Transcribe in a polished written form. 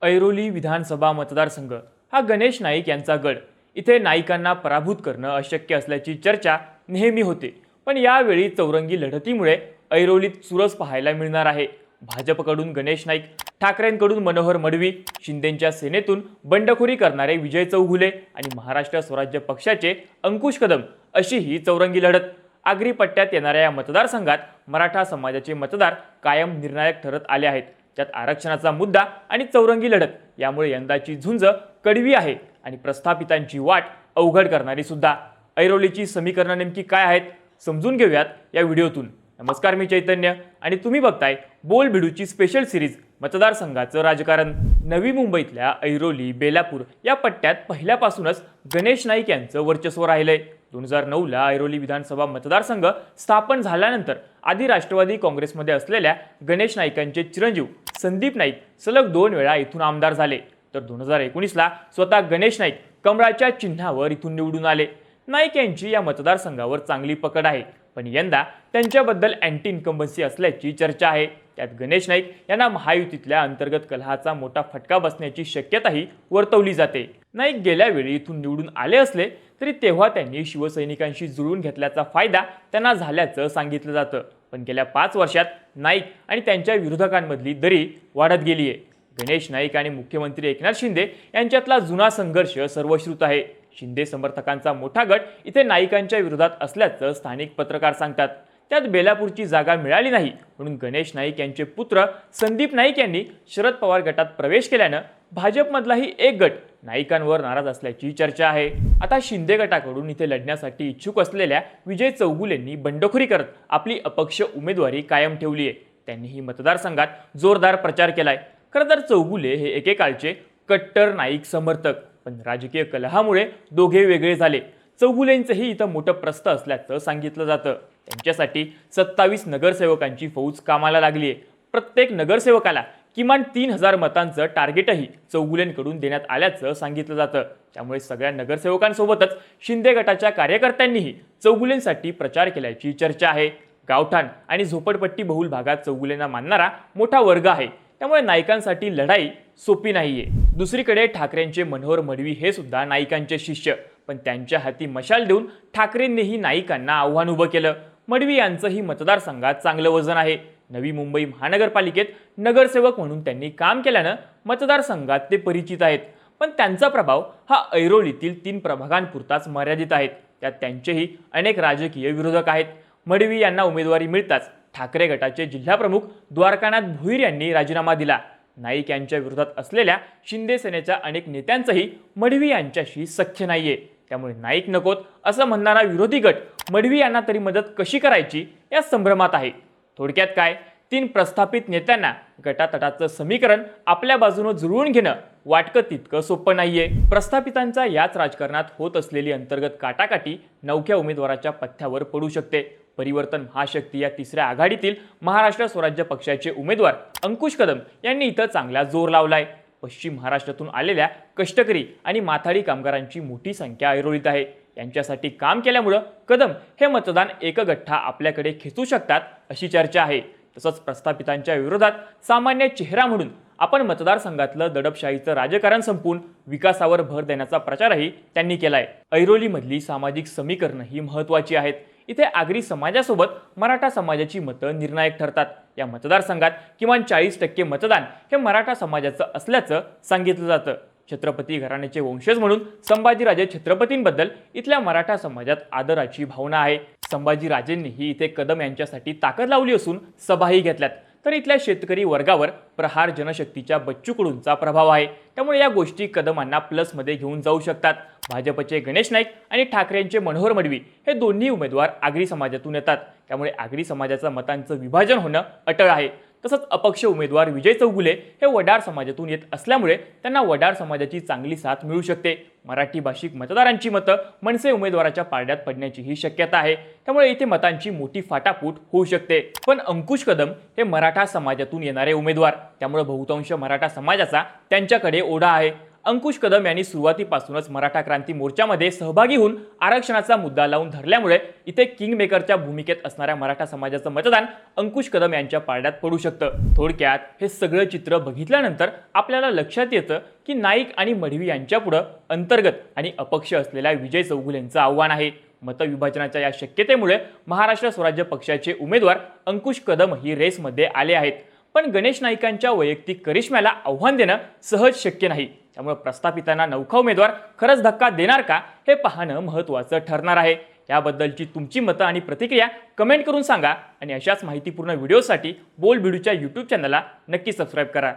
ऐरोली विधानसभा मतदारसंघ हा गणेश नाईक यांचा गड. इथे नाईकांना पराभूत करणं अशक्य असल्याची चर्चा नेहमी होते. पण यावेळी चौरंगी लढतीमुळे ऐरोलीत चुरस पाहायला मिळणार आहे. भाजपकडून गणेश नाईक, ठाकरेंकडून मनोहर मडवी, शिंदेच्या सेनेतून बंडखोरी करणारे विजय चौगुले आणि महाराष्ट्र स्वराज्य पक्षाचे अंकुश कदम अशी ही चौरंगी लढत. आगरी पट्ट्यात येणाऱ्या या मतदारसंघात मराठा समाजाचे मतदार कायम निर्णायक ठरत आले आहेत. त्यात आरक्षणाचा मुद्दा आणि चौरंगी लढत यामुळे यंदाची झुंज कडवी आहे आणि प्रस्थापितांची वाट अवघड करणारी सुद्धा. ऐरोलीची समीकरणं नेमकी काय आहेत समजून घेऊयात या व्हिडिओतून. नमस्कार, मी चैतन्य आणि तुम्ही बघताय बोल भिडूची स्पेशल सिरीज मतदारसंघाचं राजकारण. नवी मुंबईतल्या ऐरोली, बेलापूर या पट्ट्यात पहिल्यापासूनच गणेश नाईक यांचं वर्चस्व राहिलंय. 2009ला ऐरोली विधानसभा मतदारसंघ स्थापन झाल्यानंतर आधी राष्ट्रवादी काँग्रेसमध्ये असलेल्या गणेश नाईकांचे चिरंजीव संदीप नाईक सलग 2 वेळा इथून आमदार झाले. तर 2019ला स्वतः गणेश नाईक कमळाच्या चिन्हावर इथून निवडून आले. नाईक यांची या मतदारसंघावर चांगली पकड आहे, पण यंदा त्यांच्याबद्दल अँटी इन्कम्बन्सी असल्याची चर्चा आहे. त्यात गणेश नाईक यांना महायुतीतल्या अंतर्गत कलहाचा मोठा फटका बसण्याची शक्यताही वर्तवली जाते. नाईक गेल्या वेळी इथून निवडून आले असले तरी तेव्हा त्यांनी शिवसैनिकांशी जुळून घेतल्याचा फायदा त्यांना झाल्याचं सांगितलं जातं. पण गेल्या 5 वर्षात नाईक आणि त्यांच्या विरोधकांमधली दरी वाढत गेली आहे. गणेश नाईक आणि मुख्यमंत्री एकनाथ शिंदे यांच्यातला जुना संघर्ष सर्वश्रुत आहे. शिंदे समर्थकांचा मोठा गट इथे नाईकांच्या विरोधात असल्याचं स्थानिक पत्रकार सांगतात. त्यात बेलापूरची जागा मिळाली नाही म्हणून गणेश नाईक यांचे पुत्र संदीप नाईक यांनी शरद पवार गटात प्रवेश केल्यानं भाजपमधलाही एक गट नाईकांवर नाराज असल्याची चर्चा आहे. आता शिंदे गटाकडून इथे लढण्यासाठी इच्छुक असलेल्या विजय चौगुलेंनी बंडखोरी करत आपली अपक्ष उमेदवारी कायम ठेवली आहे. त्यांनीही मतदारसंघात जोरदार प्रचार केलाय. खरं तर चौगुले हे एकेकाळचे कट्टर नाईक समर्थक, पण राजकीय कलहामुळे दोघे वेगळे झाले. चौगुलेंचंही इथं मोठं प्रस्थ असल्याचं सांगितलं जातं. त्यांच्यासाठी 27 नगरसेवकांची फौज कामाला लागली आहे. प्रत्येक नगरसेवकाला किमान 3000 मतांचं टार्गेटही चौगुलेंकडून देण्यात आल्याचं सांगितलं जातं. त्यामुळे सगळ्या नगरसेवकांसोबतच शिंदे गटाच्या कार्यकर्त्यांनीही चौगुलेंसाठी प्रचार केल्याची चर्चा आहे. गावठाण आणि झोपडपट्टी बहुल भागात चौगुलेंना मानणारा मोठा वर्ग आहे. त्यामुळे नाईकांसाठी लढाई सोपी नाहीये. दुसरीकडे ठाकरेंचे मनोहर मडवी हे सुद्धा नाईकांचे शिष्य, पण त्यांच्या हाती मशाल देऊन ठाकरेंनीही नाईकांना आव्हान उभं केलं. मडवी यांचंही मतदारसंघात चांगलं वजन आहे. नवी मुंबई महानगरपालिकेत नगरसेवक म्हणून त्यांनी काम केल्यानं मतदारसंघात ते परिचित आहेत. पण त्यांचा प्रभाव हा ऐरोलीतील 3 प्रभागांपुरताच मर्यादित आहे. त्यात त्यांचेही अनेक राजकीय विरोधक आहेत. मडवी यांना उमेदवारी मिळताच ठाकरे गटाचे जिल्हाप्रमुख द्वारकानाथ भुईर यांनी राजीनामा दिला. नाईक यांच्या विरोधात असलेल्या शिंदे सेनेच्या अनेक नेत्यांचंही मडवी यांच्याशी सख्य नाहीये. त्यामुळे नाईक नकोत असं म्हणणारा विरोधी गट मडवी यांना तरी मदत कशी करायची या संभ्रमात आहे. थोडक्यात काय, 3 प्रस्थापित नेत्यांना गटातटाचं समीकरण आपल्या बाजूनं जुळवून घेणं वाटकं तितकं सोपं नाहीये. प्रस्थापितांचा याच राजकारणात होत असलेली अंतर्गत काटाकाटी नवख्या उमेदवाराच्या पथ्यावर पडू शकते. परिवर्तन महाशक्ती या 3ऱ्या आघाडीतील महाराष्ट्र स्वराज्य पक्षाचे उमेदवार अंकुश कदम यांनी इथं चांगला जोर लावलाय. पश्चिम महाराष्ट्रातून आलेल्या कष्टकरी आणि माथाडी कामगारांची मोठी संख्या ऐरोलीत आहे. यांच्यासाठी काम केल्यामुळं कदम हे मतदान एकगठ्ठा आपल्याकडे खेचू शकतात अशी चर्चा आहे. तसंच प्रस्थापितांच्या विरोधात सामान्य चेहरा म्हणून आपण मतदारसंघातलं दडपशाहीचं राजकारण संपून विकासावर भर देण्याचा प्रचारही त्यांनी केलाय. ऐरोलीमधली सामाजिक समीकरणं ही महत्त्वाची आहेत. इथे आगरी समाजासोबत मराठा समाजाची मतं निर्णायक ठरतात. या मतदारसंघात किमान 40% मतदान हे मराठा समाजाचं असल्याचं सांगितलं जातं. छत्रपती घराण्याचे वंशज म्हणून संभाजीराजे छत्रपतींबद्दल इथल्या मराठा समाजात आदराची भावना आहे. संभाजीराजेंनीही इथे कदम यांच्यासाठी ताकद लावली असून सभाही घेतल्यात. तर इथल्या शेतकरी वर्गावर प्रहार जनशक्तीच्या बच्चू कडूंचा प्रभाव आहे. त्यामुळे या गोष्टी कदमांना प्लसमध्ये घेऊन जाऊ शकतात. भाजपचे गणेश नाईक आणि ठाकरेंचे मनोहर मडवी हे दोन्ही उमेदवार आगरी समाजातून येतात. त्यामुळे आगरी समाजाचं मतांचं विभाजन होणं अटळ आहे. तसंच अपक्ष उमेदवार विजय चौगुले हे वडार समाजातून येत असल्यामुळे त्यांना वडार समाजाची चांगली साथ मिळू शकते. मराठी भाषिक मतदारांची मतं मनसे उमेदवाराच्या पारड्यात पडण्याचीही शक्यता आहे. त्यामुळे इथे मतांची मोठी फाटाफूट होऊ शकते. पण अंकुश कदम हे मराठा समाजातून येणारे उमेदवार, त्यामुळे बहुतांश मराठा समाजाचा त्यांच्याकडे ओढा आहे. अंकुश कदम यांनी सुरुवातीपासूनच मराठा क्रांती मोर्चामध्ये सहभागी होऊन आरक्षणाचा मुद्दा लावून धरल्यामुळे इथे किंगमेकरच्या भूमिकेत असणाऱ्या मराठा समाजाचं मतदान अंकुश कदम यांच्या पारड्यात पडू शकतं। थोडक्यात हे सगळं चित्र बघितल्यानंतर आपल्याला लक्षात येतं की नाईक आणि मढवी यांच्यापुढे अंतर्गत आणि अपक्ष असलेल्या विजय चौगुलेंचं आव्हान आहे। मतविभाजनाच्या या शक्यतेमुळे महाराष्ट्र स्वराज्य पक्षाचे उमेदवार अंकुश कदम ही रेसमध्ये आले आहेत, पण गणेश नाईकांच्या वैयक्तिक करिश्म्याला आव्हान देणं सहज शक्य नाही। त्यामुळे प्रस्थापितांना नौखा उमेदवार खरंच धक्का देणार का हे पाहणं महत्त्वाचं ठरणार आहे। याबद्दलची तुमची मतं आणि प्रतिक्रिया कमेंट करून सांगा आणि अशाच माहितीपूर्ण व्हिडिओसाठी बोल्ड बीडूच्या YouTube चॅनलला नक्की सबस्क्राईब करा।